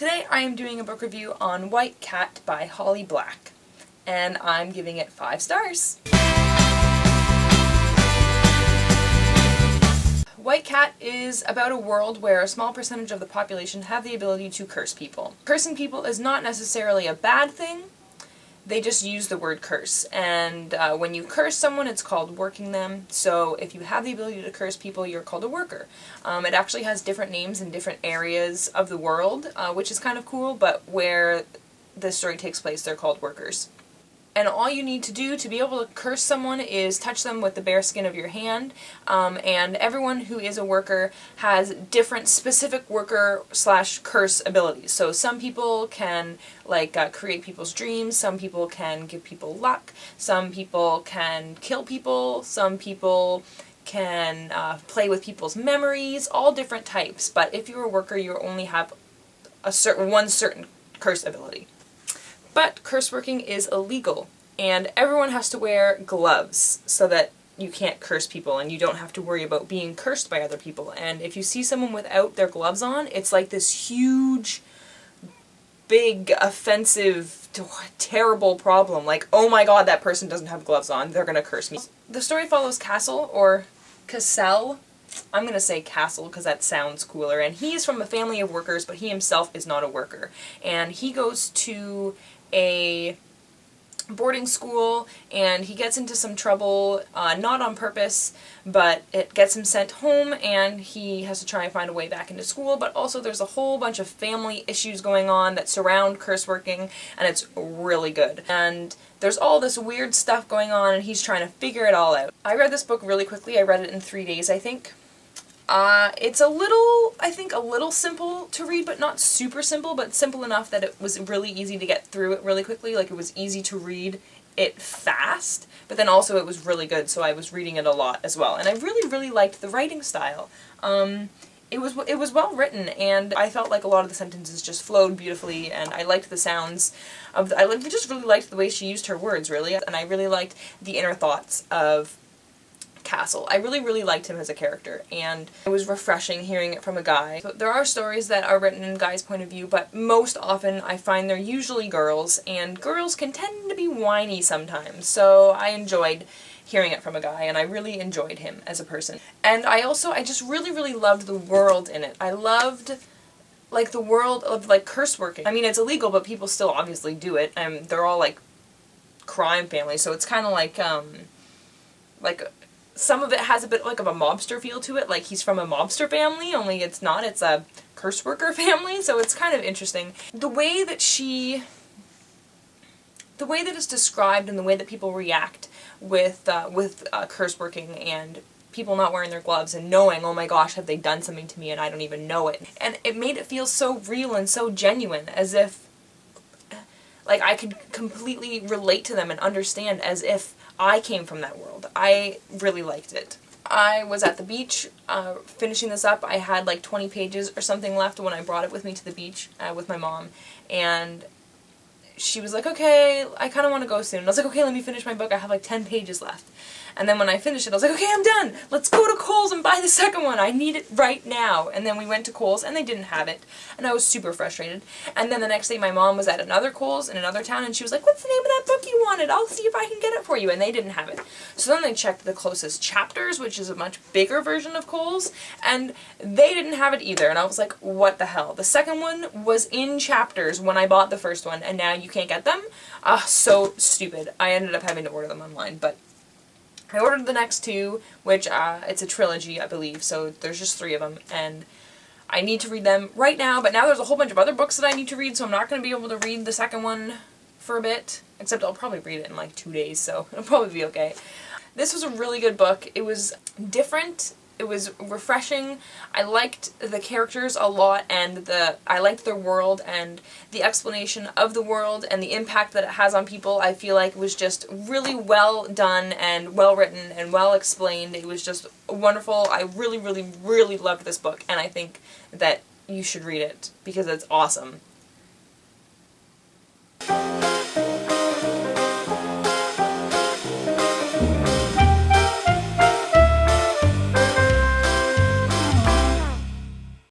Today I am doing a book review on White Cat by Holly Black, and I'm giving it 5 stars. White Cat is about a world where a small percentage of the population have the ability to curse people. Cursing people is not necessarily a bad thing, they just use the word curse, and when you curse someone it's called working them, so if you have the ability to curse people you're called a worker. It actually has different names in different areas of the world, which is kind of cool, but where this story takes place they're called workers. And all you need to do to be able to curse someone is touch them with the bare skin of your hand, and everyone who is a worker has different specific worker/curse abilities. So some people can create people's dreams, some people can give people luck, some people can kill people, some people can play with people's memories, all different types. But if you're a worker you only have one certain curse ability. But curse working is illegal, and everyone has to wear gloves so that you can't curse people and you don't have to worry about being cursed by other people. And if you see someone without their gloves on, it's like this huge, big, offensive, terrible problem. Like, oh my god, that person doesn't have gloves on, they're gonna curse me. The story follows Castle, or Cassell. I'm gonna say Castle because that sounds cooler, and he's from a family of workers, but he himself is not a worker. And he goes to a boarding school, and he gets into some trouble, not on purpose, but it gets him sent home, and he has to try and find a way back into school, but also there's a whole bunch of family issues going on that surround curse working, and it's really good. And there's all this weird stuff going on, and he's trying to figure it all out. I read this book really quickly. I read it in 3 days, I think. It's a little simple to read, but not super simple, but simple enough that it was really easy to get through it really quickly. Like, it was easy to read it fast, but then also it was really good, so I was reading it a lot as well. And I really liked the writing style. It was well written, and I felt like a lot of the sentences just flowed beautifully, and I liked the sounds of I just really liked the way she used her words, really, and I really liked the inner thoughts of Castle. I really liked him as a character, and it was refreshing hearing it from a guy. So there are stories that are written in guys' point of view, but most often I find they're usually girls, and girls can tend to be whiny sometimes, so I enjoyed hearing it from a guy, and I really enjoyed him as a person. And I just really loved the world in it. I loved the world of curse working. I mean, it's illegal, but people still obviously do it, and they're all crime families, so it's kind of some of it has a bit of a mobster feel to it, like he's from a mobster family, only it's not, it's a curse worker family, so it's kind of interesting. The way that it's described and the way that people react with curse working and people not wearing their gloves and knowing, oh my gosh, have they done something to me and I don't even know it. And it made it feel so real and so genuine, as if I could completely relate to them and understand as if I came from that world. I really liked it. I was at the beach finishing this up. I had 20 pages or something left when I brought it with me to the beach with my mom, and she was like, okay, I kind of want to go soon. And I was like, okay, let me finish my book. I have 10 pages left. And then when I finished it, I was like, okay, I'm done. Let's go to Kohl's and buy the second one. I need it right now. And then we went to Kohl's and they didn't have it. And I was super frustrated. And then the next day my mom was at another Kohl's in another town, and she was like, what's the name of that book you wanted? I'll see if I can get it for you. And they didn't have it. So then they checked the closest Chapters, which is a much bigger version of Kohl's, and they didn't have it either. And I was like, what the hell? The second one was in Chapters when I bought the first one, and now you can't get them? So stupid. I ended up having to order them online, but I ordered the next 2, which, it's a trilogy, I believe, so there's just 3 of them, and I need to read them right now, but now there's a whole bunch of other books that I need to read, so I'm not going to be able to read the second one for a bit, except I'll probably read it in 2 days, so it'll probably be okay. This was a really good book. It was different. It was refreshing. I liked the characters a lot, and I liked their world and the explanation of the world and the impact that it has on people. I feel like it was just really well done and well written and well explained. It was just wonderful. I really loved this book, and I think that you should read it because it's awesome.